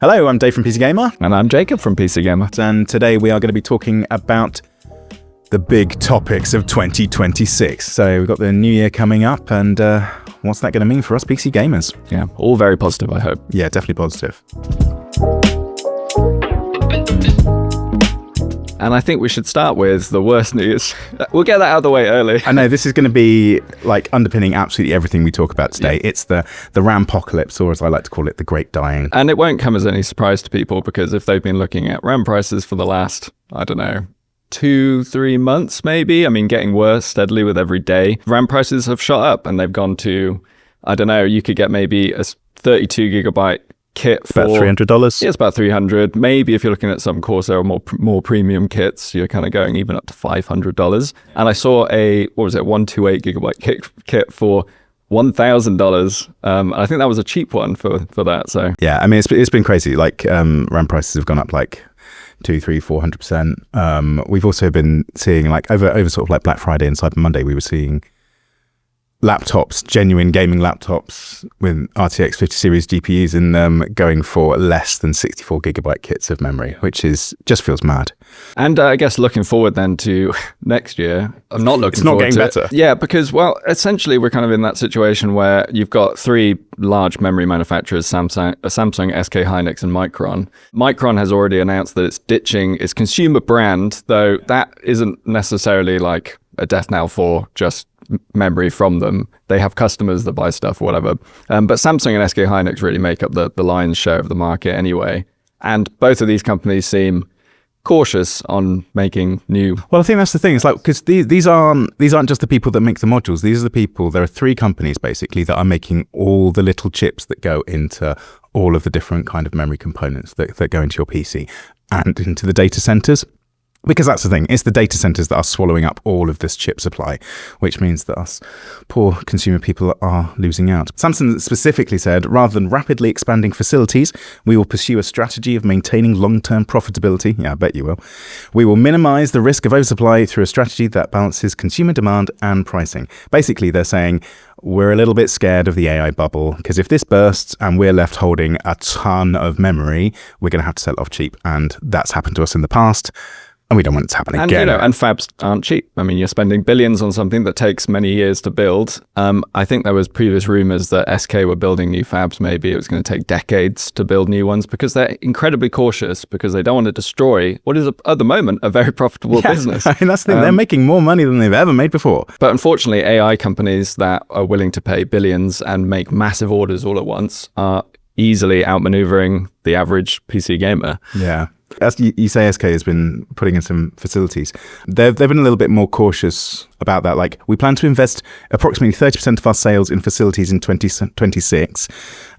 Hello, I'm Dave from PC Gamer. And I'm Jacob from PC Gamer. And today we are going to be talking about the big topics of 2026. So we've got the new year coming up, and what's that going to mean for us PC gamers? Yeah, all very positive, I hope. Yeah, definitely positive. And I think we should start with the worst news. We'll get that out of the way early. I know this is going to be like underpinning absolutely everything we talk about today. Yeah. It's the RAMpocalypse, or as I like to call it, the Great Dying. And it won't come as any surprise to people, because if they've been looking at RAM prices for the last, 2-3 months maybe, getting worse steadily with every day, RAM prices have shot up and they've gone to, you could get maybe a 32 gigabyte kit for about $300. Yeah, it's about $300. Maybe if you're looking at some Corsair or more premium kits, you're kind of going even up to $500. And I saw a 128 gigabyte kit for $1,000. I think that was a cheap one for that. So yeah, it's been crazy. Like RAM prices have gone up like 200-400%. We've also been seeing like over sort of like Black Friday and Cyber Monday, we were seeing laptops, genuine gaming laptops with RTX 50 series GPUs in them going for less than 64 gigabyte kits of memory, which just feels mad. And I guess looking forward then to next year, I'm not looking forward to It's not getting better. Yeah, because, essentially we're kind of in that situation where you've got three large memory manufacturers, Samsung, SK Hynix, and Micron. Micron has already announced that it's ditching its consumer brand, though that isn't necessarily like a death knell for just memory from them. They have customers that buy stuff or whatever. But Samsung and SK Hynix really make up the lion's share of the market anyway. And both of these companies seem cautious on making new. Well, I think that's the thing. It's like, because these aren't just the people that make the modules. These are the people, there are three companies basically that are making all the little chips that go into all of the different kind of memory components that go into your PC and into the data centers. Because that's the thing, it's the data centers that are swallowing up all of this chip supply, which means that us poor consumer people are losing out. Samsung specifically said, rather than rapidly expanding facilities, we will pursue a strategy of maintaining long-term profitability. Yeah, I bet you will. We will minimize the risk of oversupply through a strategy that balances consumer demand and pricing. Basically, they're saying, we're a little bit scared of the AI bubble, because if this bursts and we're left holding a ton of memory, we're going to have to sell it off cheap. And that's happened to us in the past. And we don't want it to happen again. And fabs aren't cheap. You're spending billions on something that takes many years to build. I think there was previous rumors that SK were building new fabs. Maybe it was going to take decades to build new ones, because they're incredibly cautious, because they don't want to destroy what is at the moment a very profitable business. That's the thing. They're making more money than they've ever made before. But unfortunately, AI companies that are willing to pay billions and make massive orders all at once are easily outmaneuvering the average PC gamer. Yeah. As you say, SK has been putting in some facilities. They've been a little bit more cautious about that. Like, we plan to invest approximately 30% of our sales in facilities in 2026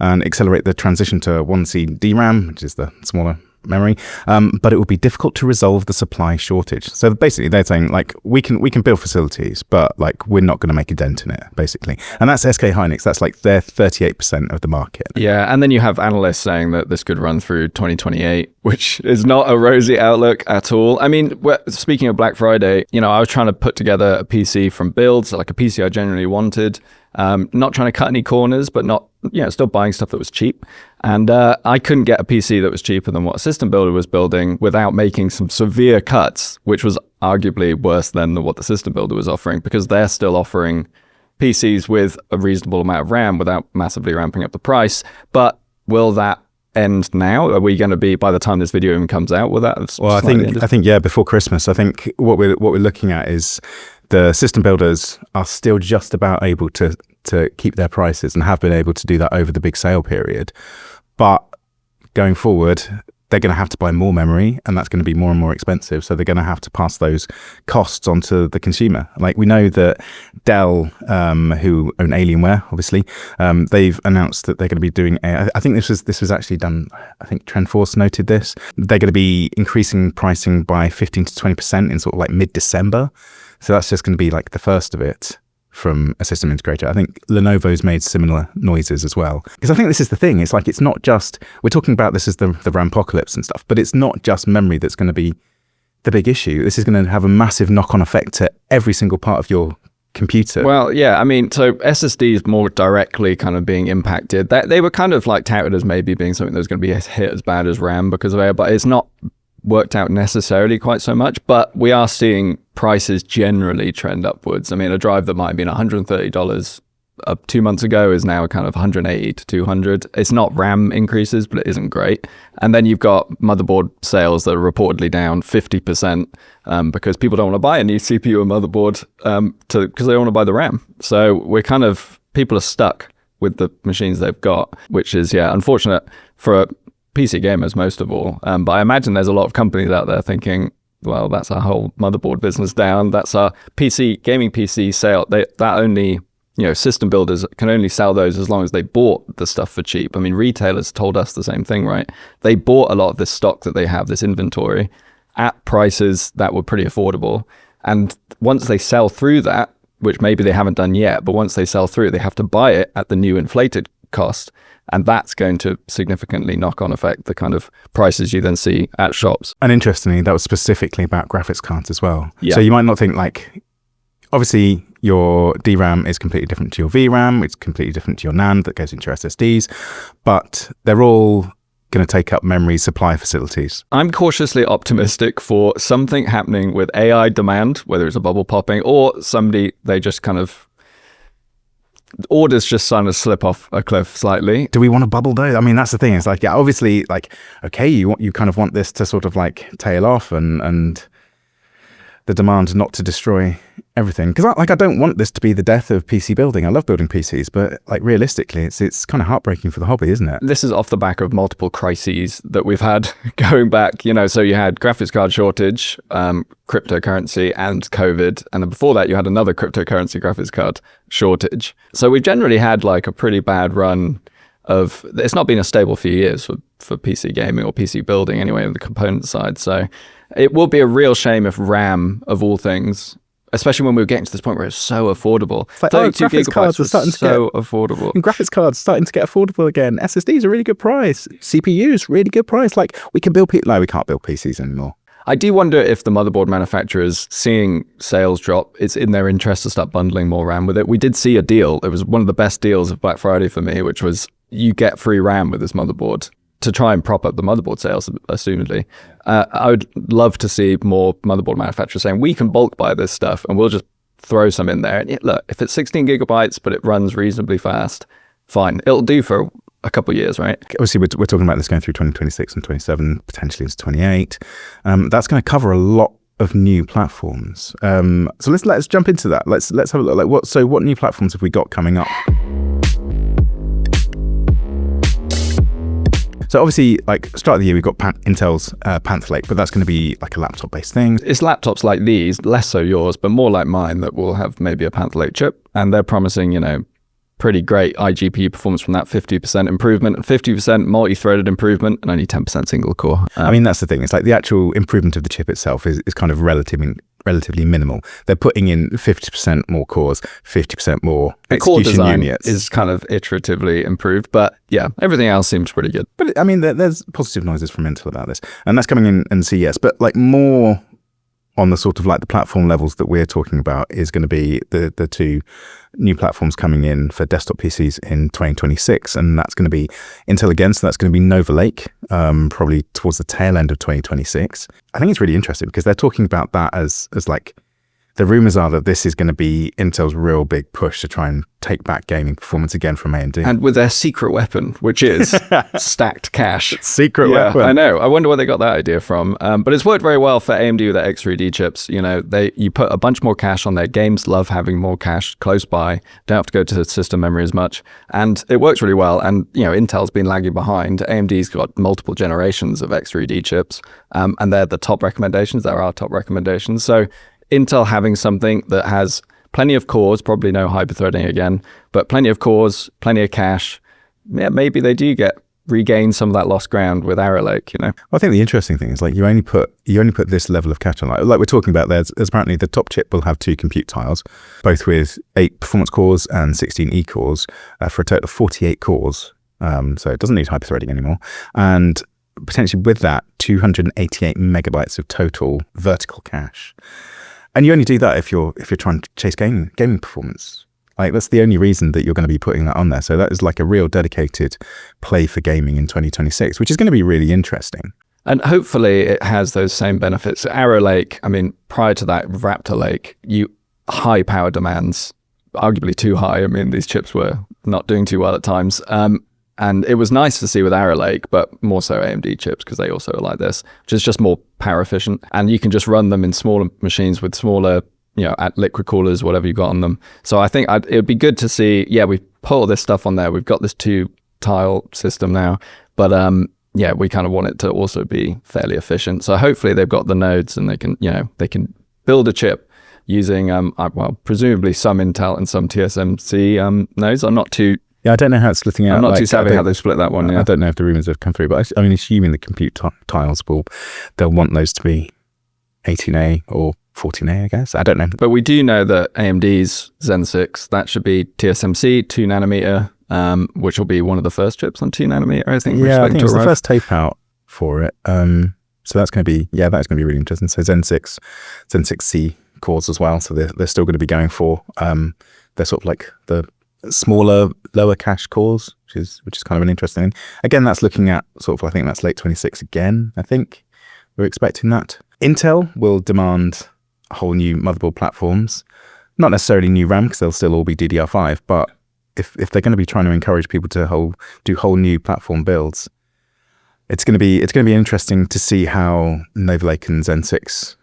and accelerate the transition to 1C DRAM, which is the smaller memory, but it will be difficult to resolve the supply shortage. So basically they're saying, like, we can build facilities, but like, we're not going to make a dent in it, basically. And that's SK Hynix. That's like their 38% of the market. Yeah, and then you have analysts saying that this could run through 2028, which is not a rosy outlook at all. Speaking of Black Friday, I was trying to put together a PC from builds, like a PC I genuinely wanted, not trying to cut any corners, but not, still buying stuff that was cheap. And I couldn't get a PC that was cheaper than what a system builder was building without making some severe cuts, which was arguably worse than what the system builder was offering, because they're still offering PCs with a reasonable amount of RAM without massively ramping up the price. But will that end now? Are we going to be, by the time this video even comes out, will that have I think before Christmas. I think what we're looking at is the system builders are still just about able to keep their prices, and have been able to do that over the big sale period. But going forward, they're going to have to buy more memory, and that's going to be more and more expensive. So they're going to have to pass those costs onto the consumer. Like, we know that Dell, who own Alienware, obviously, they've announced that they're going to be doing I think this was actually done, I think TrendForce noted this. They're going to be increasing pricing by 15 to 20% in sort of like mid-December. So that's just going to be like the first of it from a system integrator. I think Lenovo's made similar noises as well. Because I think this is the thing. It's like, it's not just, we're talking about this as the RAMpocalypse and stuff, but it's not just memory that's going to be the big issue. This is going to have a massive knock-on effect to every single part of your computer. Well, yeah, I mean, so SSDs more directly kind of being impacted. They were kind of like touted as maybe being something that was going to be hit as bad as RAM because of it, but it's not worked out necessarily quite so much. But we are seeing prices generally trend upwards. I mean, a drive that might have been $130 up 2 months ago is now kind of 180 to 200. It's not RAM increases, but it isn't great. And then you've got motherboard sales that are reportedly down 50% because people don't want to buy a new CPU and motherboard because they don't want to buy the RAM. So people are stuck with the machines they've got, which is, unfortunate for PC gamers most of all. But I imagine there's a lot of companies out there thinking, well, that's our whole motherboard business down. That's our gaming PC sale. System builders can only sell those as long as they bought the stuff for cheap. I mean, retailers told us the same thing, right? They bought a lot of this stock that they have, this inventory, at prices that were pretty affordable. And once they sell through that, which maybe they haven't done yet, but once they sell through, they have to buy it at the new inflated cost. And that's going to significantly knock on affect the kind of prices you then see at shops. And interestingly, that was specifically about graphics cards as well. Yeah. So you might not think like, obviously, your DRAM is completely different to your VRAM. It's completely different to your NAND that goes into your SSDs. But they're all going to take up memory supply facilities. I'm cautiously optimistic for something happening with AI demand, whether it's a bubble popping or they just kind of orders just kind of slip off a cliff slightly. Do we want a bubble though? I mean, that's the thing. It's like, yeah, obviously, like, okay, you kind of want this to sort of like tail off and the demand not to destroy everything. Because I don't want this to be the death of PC building. I love building PCs, but like realistically, it's kind of heartbreaking for the hobby, isn't it? This is off the back of multiple crises that we've had going back. So you had graphics card shortage, cryptocurrency, and COVID. And then before that, you had another cryptocurrency graphics card shortage. So we've generally had like a pretty bad run of, it's not been a stable few years for PC gaming or PC building anyway on the component side. So it will be a real shame if RAM, of all things, especially when we were getting to this point where it's so affordable. It's like, 32 graphics cards are starting to so affordable. And graphics cards starting to get affordable again. SSDs are a really good price. CPUs, really good price. Like we can't build PCs anymore. I do wonder if the motherboard manufacturers, seeing sales drop, it's in their interest to start bundling more RAM with it. We did see a deal. It was one of the best deals of Black Friday for me, which was you get free RAM with this motherboard to try and prop up the motherboard sales, assumedly. I would love to see more motherboard manufacturers saying, we can bulk buy this stuff and we'll just throw some in there. And look, if it's 16 gigabytes, but it runs reasonably fast, fine. It'll do for a couple of years, right? Obviously, we're talking about this going through 2026 and 27, potentially into 28. That's going to cover a lot of new platforms. So let's jump into that. Let's have a look. Like what new platforms have we got coming up? So obviously, like start of the year, we've got Intel's Panther Lake, but that's going to be like a laptop-based thing. It's laptops like these, less so yours, but more like mine, that will have maybe a Panther Lake chip, and they're promising, pretty great iGPU performance from that, 50% improvement, 50% multi-threaded improvement, and only 10% single core. I mean, that's the thing. It's like the actual improvement of the chip itself is kind of relatively minimal. They're putting in 50% more cores, 50% more execution units. Is kind of iteratively improved, but yeah, everything else seems pretty good. But I mean, there's positive noises from Intel about this, and that's coming in CES. But like more on the sort of like the platform levels that we're talking about is going to be the two new platforms coming in for desktop PCs in 2026, and that's going to be Intel again. So that's going to be Nova Lake, probably towards the tail end of 2026. I think it's really interesting because they're talking about that as like the rumors are that this is going to be Intel's real big push to try and take back gaming performance again from AMD. And with their secret weapon, which is stacked cache. Secret weapon. I know. I wonder where they got that idea from. But it's worked very well for AMD with their X3D chips. You put a bunch more cache on there. Games love having more cache close by. Don't have to go to the system memory as much. And it works really well. And, Intel's been lagging behind. AMD's got multiple generations of X3D chips. And they're the top recommendations. They're our top recommendations. So Intel having something that has plenty of cores, probably no hyperthreading again, but plenty of cores, plenty of cache. Yeah, maybe they do regain some of that lost ground with Arrow Lake, Well, I think the interesting thing is like you only put this level of cache on. Like we're talking about, there's apparently the top chip will have 2 compute tiles, both with 8 performance cores and 16 E cores for a total of 48 cores. So it doesn't need hyperthreading anymore. And potentially with that, 288 megabytes of total vertical cache. And you only do that if you're trying to chase gaming performance. Like that's the only reason that you're going to be putting that on there. So that is like a real dedicated play for gaming in 2026, which is going to be really interesting. And hopefully it has those same benefits. Arrow Lake, I mean, prior to that, Raptor Lake, high power demands, arguably too high. I mean, these chips were not doing too well at times. And it was nice to see with Arrow Lake, but more so AMD chips, because they also are like this, which is just more power efficient. And you can just run them in smaller machines with smaller, at liquid coolers, whatever you've got on them. So I think it would be good to see, we put all this stuff on there. We've got this 2-tile system now, but we kind of want it to also be fairly efficient. So hopefully they've got the nodes and they can build a chip using, presumably some Intel and some TSMC nodes. I'm not too... Yeah, I don't know how it's splitting out. I'm not too savvy how they split that one. I don't know if the rumors have come through, but I mean, assuming the compute tiles they'll want those to be 18A or 14A, I guess. I don't know. But we do know that AMD's Zen 6, that should be TSMC 2 nanometer, which will be one of the first chips on 2 nanometer, I think. Yeah, I think it's the first tape out for it. So that's going to be, that's going to be really interesting. So Zen 6C cores as well. So they're still going to be going for, they're sort of like the smaller, lower cache cores, which is kind of an interesting thing. Again, that's looking at sort of, I think that's late 26 again, I think. We're expecting that. Intel will demand whole new motherboard platforms, not necessarily new RAM because they'll still all be DDR5, but if they're going to be trying to encourage people to do whole new platform builds, it's going to be interesting to see how Nova Lake and Zen 6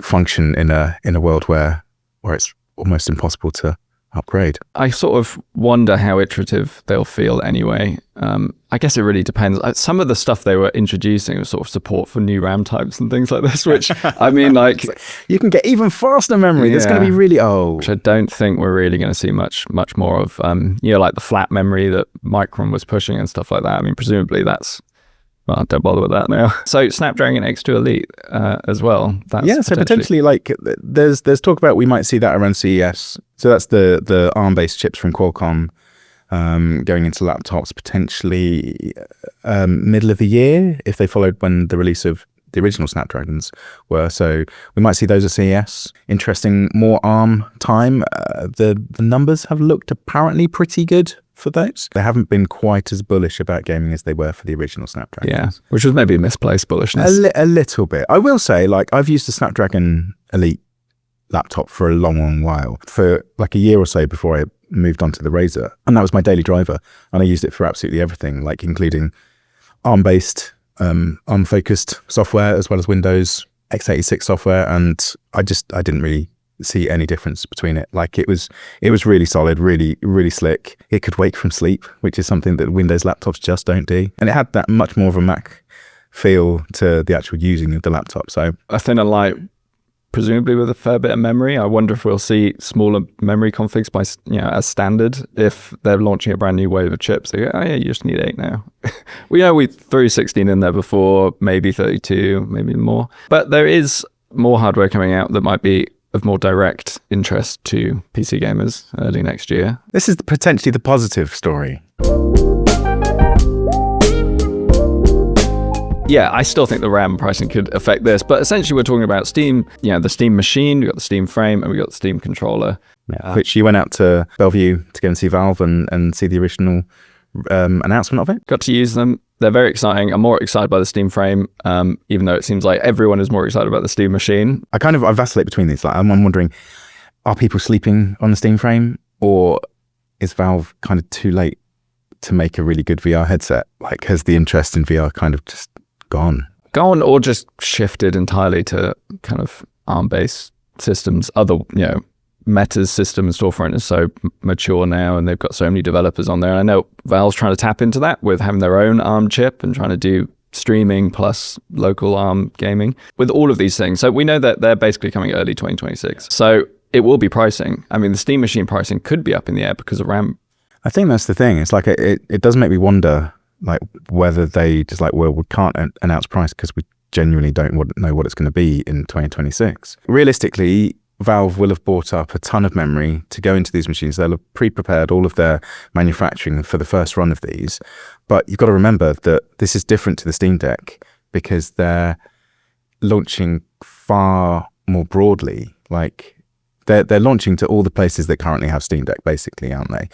function in a world where it's almost impossible to upgrade. I sort of wonder how iterative they'll feel anyway. I guess it really depends. Some of the stuff they were introducing was sort of support for new RAM types and things like this, which I mean, like you can get even faster memory. That's going to be really old. Which I don't think we're really going to see much more of. Like the flat memory that Micron was pushing and stuff like that. I mean, presumably that's. Well, don't bother with that now. So Snapdragon X2 Elite as well. So potentially like there's talk about we might see that around CES. So that's the ARM-based chips from Qualcomm going into laptops potentially middle of the year if they followed when the release of the original Snapdragons were. So we might see those at CES. Interesting, more ARM time. The numbers have looked apparently pretty good for those. They haven't been quite as bullish about gaming as they were for the original Snapdragons. Yeah, which was maybe misplaced bullishness. A little bit. I will say, like, I've used the Snapdragon Elite laptop for a long while, for like a year or so before I moved on to the Razer. And that was my daily driver. And I used it for absolutely everything, like including ARM-based, ARM-focused software, as well as Windows x86 software. And I didn't really see any difference between it. Like it was really solid, really slick. It could wake from sleep, which is something that Windows laptops just don't do. And it had that much more of a Mac feel to the actual using of the laptop. So a thinner light, presumably with a fair bit of memory. I wonder if we'll see smaller memory configs by as standard if they're launching a brand new wave of chips. They go, oh yeah, you just need 8 now. We threw 16 in there before, maybe 32, maybe more. But there is more hardware coming out that might be of more direct interest to PC gamers early next year. This is potentially the positive story. Yeah, I still think the RAM pricing could affect this, but essentially we're talking about Steam, the Steam machine, we got the Steam frame, and we got the Steam controller. Yeah, which you went out to Bellevue to go and see Valve and see the original announcement of it. Got to use them. They're very exciting. I'm more excited by the Steam frame, even though it seems like everyone is more excited about the Steam machine. I vacillate between these. Like, I'm wondering, are people sleeping on the Steam frame, or is Valve kind of too late to make a really good VR headset? Like, has the interest in VR kind of just gone, or just shifted entirely to kind of ARM-based systems? Meta's system and storefront is so mature now, and they've got so many developers on there. I know Valve's trying to tap into that with having their own ARM chip and trying to do streaming plus local ARM gaming with all of these things. So we know that they're basically coming early 2026. So it will be pricing. I mean, the Steam machine pricing could be up in the air because of RAM. I think that's the thing. It's like it does make me wonder, like, whether they just like, well, we can't announce price because we genuinely don't know what it's going to be in 2026. Realistically, Valve will have bought up a ton of memory to go into these machines. They'll have pre-prepared all of their manufacturing for the first run of these. But you've got to remember that this is different to the Steam Deck because they're launching far more broadly. Like they're launching to all the places that currently have Steam Deck, basically, aren't they?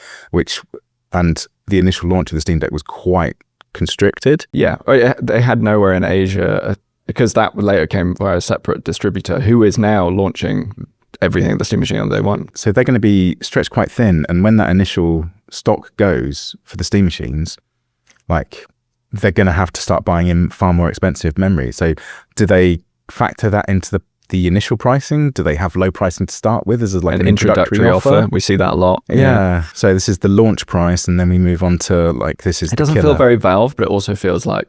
And the initial launch of the Steam Deck was quite constricted. Yeah, they had nowhere in Asia because that later came via a separate distributor who is now launching everything the Steam Machine on day one. So they're going to be stretched quite thin. And when that initial stock goes for the Steam machines, like they're going to have to start buying in far more expensive memory. So do they factor that into the initial pricing? Do they have low pricing to start with as like an introductory offer? We see that a lot. Yeah. So this is the launch price, and then we move on to like this is. It doesn't feel very Valve, but it also feels like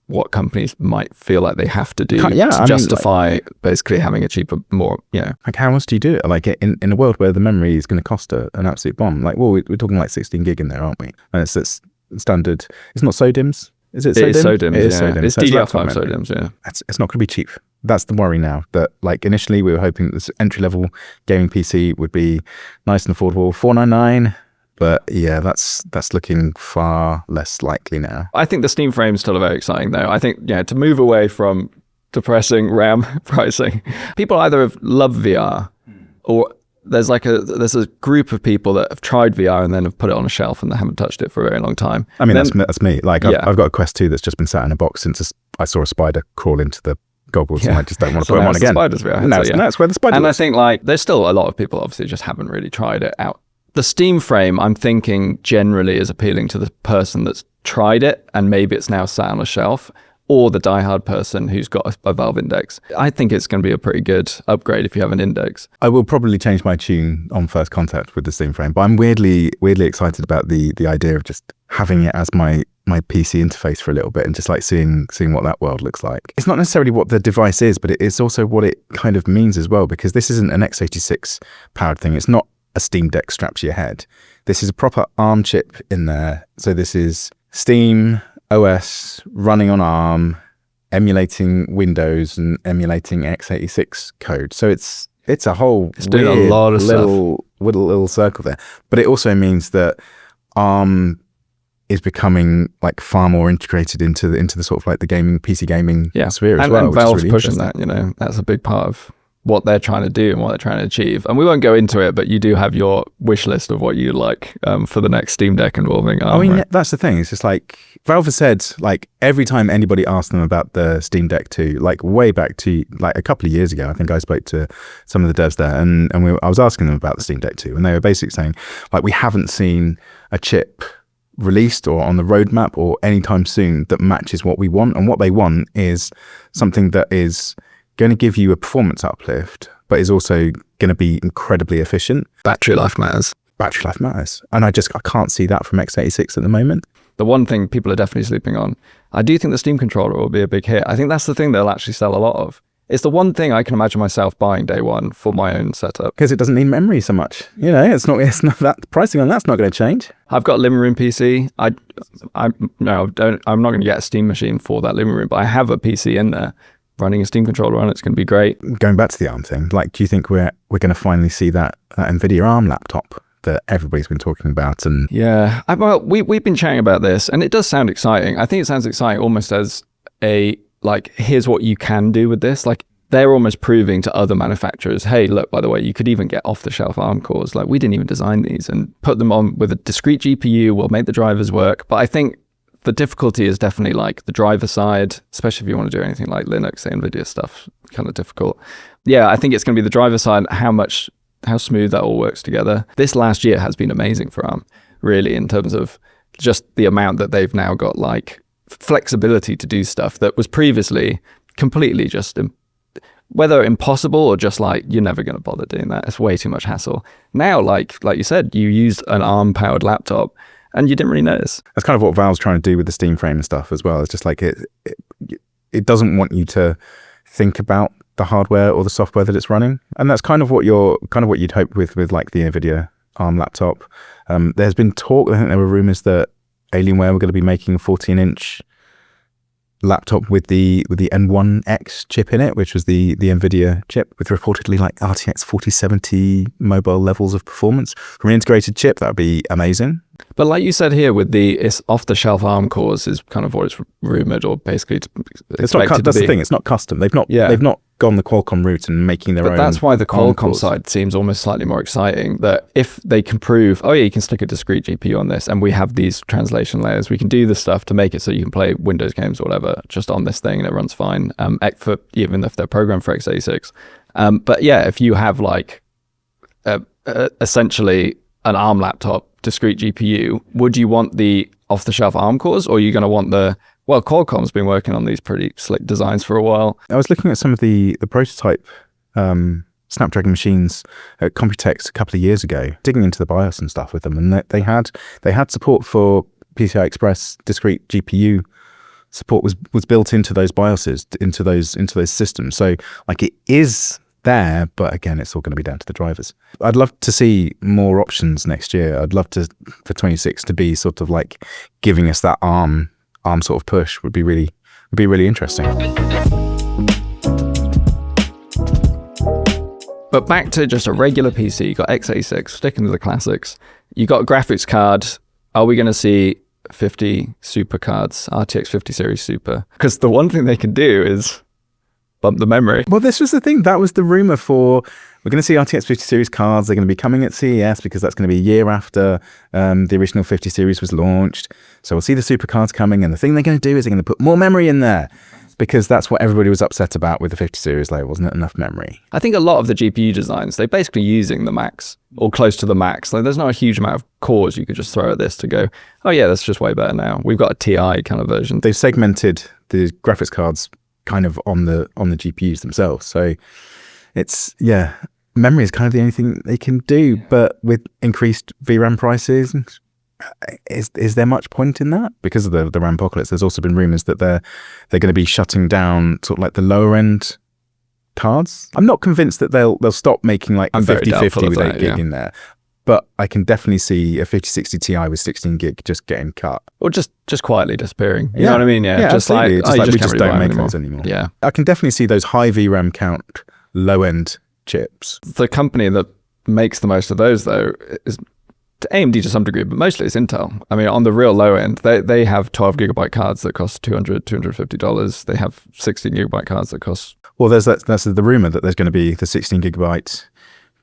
what companies might feel like they have to do to justify basically having a cheaper, more, Like how else do you do it? Like in a world where the memory is going to cost an absolute bomb. Like, well, we're talking like 16 gig in there, aren't we? And it's standard. It's not SODIMMs. Is it SODIMM? It is SODIMMs, It is SODIMM. It's DDR5 SODIMMs, yeah. It's not going to be cheap. That's the worry now. That like initially we were hoping this entry-level gaming PC would be nice and affordable, $499. But yeah, that's looking far less likely now. I think the Steam Frame is still very exciting though. I think, to move away from depressing RAM pricing, people either love VR or there's a group of people that have tried VR and then have put it on a shelf and they haven't touched it for a very long time. I mean, that's me. Like I've got a Quest 2 that's just been sat in a box since I saw a spider crawl into the goggles and I just don't want to put them on again. Spiders VR. That's where the spider And was. I think like there's still a lot of people obviously just haven't really tried it out. The Steam Frame, I'm thinking generally is appealing to the person that's tried it and maybe it's now sat on a shelf, or the diehard person who's got a Valve Index. I think it's going to be a pretty good upgrade if you have an Index. I will probably change my tune on first contact with the Steam Frame, but I'm weirdly excited about the idea of just having it as my PC interface for a little bit and just like seeing what that world looks like. It's not necessarily what the device is, but it's also what it kind of means as well, because this isn't an x86 powered thing. It's not a Steam Deck strapped to your head. This is a proper ARM chip in there. So this is Steam OS running on ARM, emulating Windows and emulating x86 code. So it's a whole doing a lot of little circle there. But it also means that ARM is becoming like far more integrated into the sort of like the PC gaming sphere as well. And Valve's pushing that, that's a big part of what they're trying to do and what they're trying to achieve. And we won't go into it, but you do have your wish list of what you like for the next Steam Deck involving ARM. I mean, that's the thing. It's just like Valve has said, like every time anybody asked them about the Steam Deck 2, like way back to like a couple of years ago, I think I spoke to some of the devs there and I was asking them about the Steam Deck 2 and they were basically saying like, we haven't seen a chip released or on the roadmap or anytime soon that matches what we want. And what they want is something that is going to give you a performance uplift, but is also going to be incredibly efficient. Battery life matters. And I can't see that from x86 at the moment. The one thing people are definitely sleeping on, I do think the Steam controller will be a big hit. I think that's the thing they'll actually sell a lot of. It's the one thing I can imagine myself buying day one for my own setup. Because it doesn't need memory so much. It's not that pricing on that's not going to change. I've got a living room PC. I'm not going to get a Steam machine for that living room, but I have a PC in there. Running a Steam controller on it's going to be great. Going back to the ARM thing, like, do you think we're going to finally see that Nvidia Arm laptop that everybody's been talking about? And yeah, we've been chatting about this, and it does sound exciting. I think it sounds exciting almost as a like, here's what you can do with this. Like they're almost proving to other manufacturers, hey, look, by the way, you could even get off-the-shelf ARM cores. Like we didn't even design these, and put them on with a discrete GPU. We'll make the drivers work. But I think the difficulty is definitely like the driver side, especially if you want to do anything like Linux, the Nvidia stuff, kind of difficult. Yeah, I think it's going to be the driver side, how smooth that all works together. This last year has been amazing for ARM, really, in terms of just the amount that they've now got like flexibility to do stuff that was previously completely just whether impossible or just like, you're never going to bother doing that. It's way too much hassle. Now, like you said, you used an ARM powered laptop and you didn't really notice. That's kind of what Valve's trying to do with the Steam Frame and stuff as well. It's just like it doesn't want you to think about the hardware or the software that it's running, and that's kind of what you'd hope with like the Nvidia Arm laptop. There's been talk. I think there were rumors that Alienware were going to be making a 14-inch laptop with the N1X chip in it, which was the Nvidia chip, with reportedly like RTX 4070 mobile levels of performance from an integrated chip. That would be amazing. But like you said here, with it's off-the-shelf ARM cores is kind of what it's rumored, or basically That's the thing. It's not custom. They've not gone the Qualcomm route and making their own. But that's why the ARM Qualcomm cores. side seems almost slightly more exciting, that if they can prove, oh yeah, you can stick a discrete GPU on this and we have these translation layers, we can do this stuff to make it so you can play Windows games or whatever just on this thing and it runs fine, even if they're programmed for x86. But yeah, if you have like essentially an ARM laptop, discrete GPU, would you want the off-the-shelf ARM cores, or are you going to want Qualcomm's been working on these pretty slick designs for a while. I was looking at some of the prototype Snapdragon machines at Computex a couple of years ago, digging into the BIOS and stuff with them, and they had support for PCI Express discrete GPU. Support was built into those BIOSes, into those systems. So like it is there, but again, it's all going to be down to the drivers. I'd love to see more options next year. I'd love for 26 to be sort of like giving us that ARM sort of push. Would be really interesting. But back to just a regular PC, you got x86, sticking to the classics. You got a graphics card. Are we going to see 50 super cards, RTX 50 series super? Because the one thing they can do is bump the memory. Well, this was the thing. That was the rumor for, we're going to see RTX 50 series cards. They're going to be coming at CES because that's going to be a year after the original 50 series was launched. So we'll see the super cards coming. And the thing they're going to do is they're going to put more memory in there, because that's what everybody was upset about with the 50 series. Like, wasn't it enough memory? I think a lot of the GPU designs, they're basically using the max or close to the max. Like, there's not a huge amount of cores you could just throw at this to go, oh yeah, that's just way better now. We've got a TI kind of version. They've segmented the graphics cards kind of on the GPUs themselves. So it's, memory is kind of the only thing they can do. But with increased VRAM prices, is there much point in that? Because of the RAMpocalypse, there's also been rumors that they're going to be shutting down sort of like the lower end cards. I'm not convinced that they'll stop making like a 50-50 with 8 gig in there. But I can definitely see a 5060 Ti with 16 gig just getting cut. Or just quietly disappearing. You know what I mean? Yeah, just absolutely. like, we just don't make those anymore. Yeah. I can definitely see those high VRAM count, low end chips. The company that makes the most of those, though, is AMD to some degree, but mostly it's Intel. I mean, on the real low end, they have 12 gigabyte cards that cost $200, $250. They have 16 gigabyte cards that cost... Well, that's the rumor that there's going to be the 16 gigabyte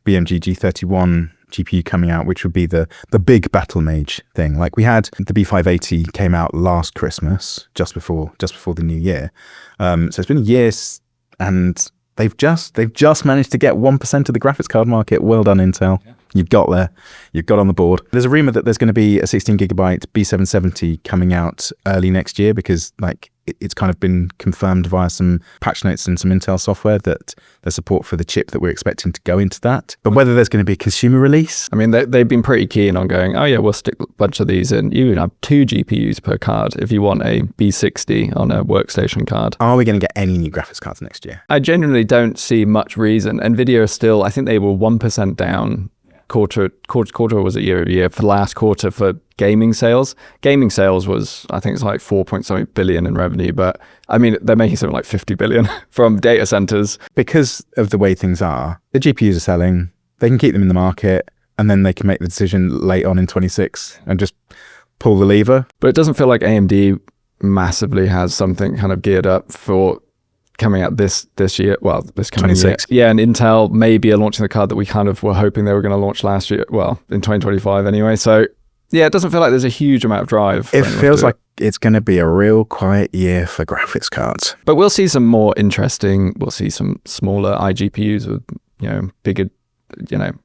BMG G31 GPU coming out, which would be the big battle mage thing. Like we had the B580 came out last Christmas, just before the new year. So it's been years, and they've just managed to get 1% of the graphics card market. Well done, Intel. Yeah. You've got there. You've got on the board. There's a rumor that there's going to be a 16 gigabyte B770 coming out early next year, because like it's kind of been confirmed via some patch notes and some Intel software that there's support for the chip that we're expecting to go into that. But whether there's going to be a consumer release, I mean, they've been pretty keen on going, oh yeah, we'll stick a bunch of these in. You can have 2 GPUs per card if you want a B60 on a workstation card. Are we going to get any new graphics cards next year? I genuinely don't see much reason. Nvidia is still, I think they were 1% down quarter was it year over year for the last quarter for gaming sales. Gaming sales was, I think it's like 4.something billion in revenue, but I mean, they're making something like 50 billion from data centers. Because of the way things are, the GPUs are selling, they can keep them in the market, and then they can make the decision late on in 26 and just pull the lever. But it doesn't feel like AMD massively has something kind of geared up for coming out this year, well, this coming 26. year. Yeah, and Intel maybe are launching the card that we kind of were hoping they were going to launch last year, well, in 2025 anyway. So yeah, it doesn't feel like there's a huge amount of drive. It feels like it's going to be a real quiet year for graphics cards. But we'll see some more interesting, we'll see some smaller iGPUs with, bigger,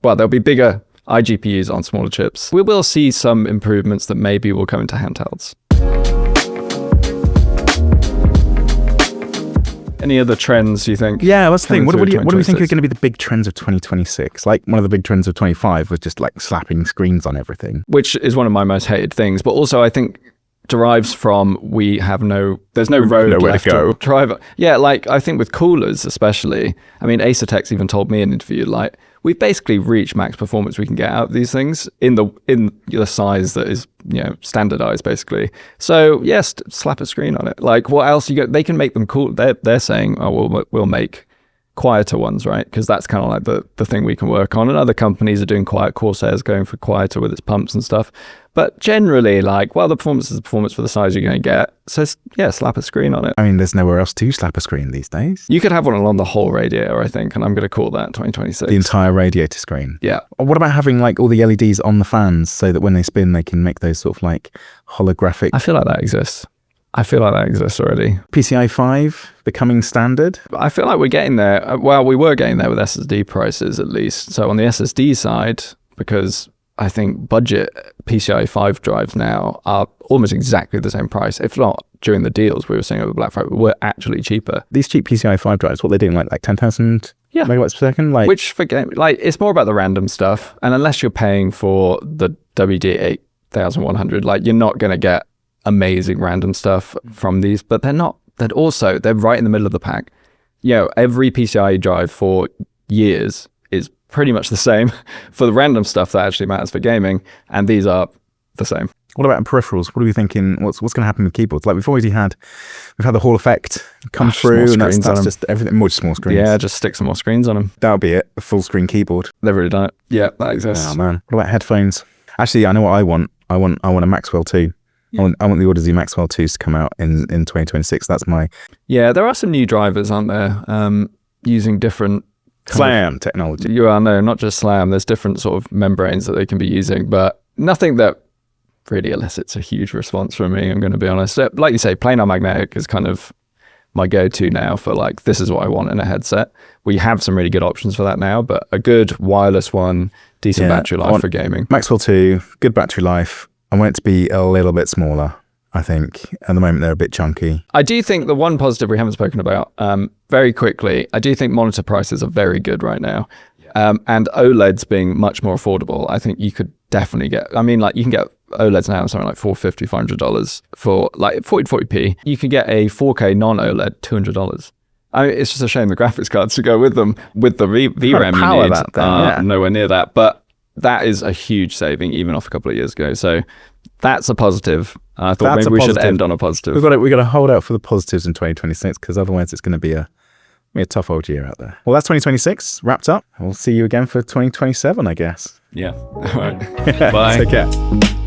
well, there'll be bigger iGPUs on smaller chips. We will see some improvements that maybe will come into handhelds. Any other trends you think? Yeah, that's the thing. What do we think are going to be the big trends of 2026? Like one of the big trends of 25 was just like slapping screens on everything. Which is one of my most hated things, but also I think derives from there's no road left to go. Drive. Yeah, like I think with coolers especially, I mean Acertech's even told me in an interview, like we've basically reached max performance we can get out of these things in the size that is standardized basically. So yes, slap a screen on it. Like what else they can make them cool. They're saying, oh we'll make quieter ones, right? Because that's kind of like the thing we can work on. And other companies are doing quiet. Corsair's going for quieter with its pumps and stuff. But generally, like, well, the performance is the performance for the size you're going to get. So, yeah, slap a screen on it. I mean, there's nowhere else to slap a screen these days. You could have one along the whole radiator, I think, and I'm going to call that 2026. The entire radiator screen. Yeah. What about having like all the LEDs on the fans so that when they spin, they can make those sort of like holographic? I feel like that exists. I feel like that exists already. PCIe 5 becoming standard? I feel like we're getting there. Well, we were getting there with SSD prices at least. So on the SSD side, because I think budget PCIe 5 drives now are almost exactly the same price, if not during the deals we were seeing over Black Friday, were actually cheaper. These cheap PCIe 5 drives, what they're doing, like 10,000 megawatts per second? Like, which for game, like, it's more about the random stuff. And unless you're paying for the WD 8100, like, you're not going to get amazing random stuff from these, but they're right in the middle of the pack. Every PCIe drive for years is pretty much the same for the random stuff that actually matters for gaming, and these are the same. What about peripherals? What are we thinking? What's going to happen with keyboards? Like we've had the Hall effect come through, and that's just everything. More small screens. Yeah, just stick some more screens on them. That'll be it. A full screen keyboard. They've really done it. Yeah, that exists. Oh man. What about headphones? Actually, I know what I want. I want a Maxwell 2. I want the Audeze Maxwell 2s to come out in 2026. That's my... Yeah, there are some new drivers, aren't there? Using different... SLAM technology. No, not just SLAM. There's different sort of membranes that they can be using, but nothing that really elicits a huge response from me, I'm going to be honest. Like you say, planar magnetic is kind of my go-to now for like, this is what I want in a headset. We have some really good options for that now, but a good wireless one, decent battery life for gaming. Maxwell 2, good battery life. I want it to be a little bit smaller, I think. At the moment, they're a bit chunky. I do think the one positive we haven't spoken about, very quickly, I do think monitor prices are very good right now. And OLEDs being much more affordable, I think you could definitely get, I mean, like, you can get OLEDs now something like $450, $500 for like 40p. You can get a 4K non-OLED, $200. I mean, it's just a shame the graphics cards to go with them, with the VRAM you need, nowhere near that. But that is a huge saving, even off a couple of years ago. So that's a positive. I thought maybe we should end on a positive. We've got to hold out for the positives in 2026, because otherwise it's going to be a tough old year out there. Well, that's 2026 wrapped up. We'll see you again for 2027, I guess. Yeah. All right. Bye. Take care.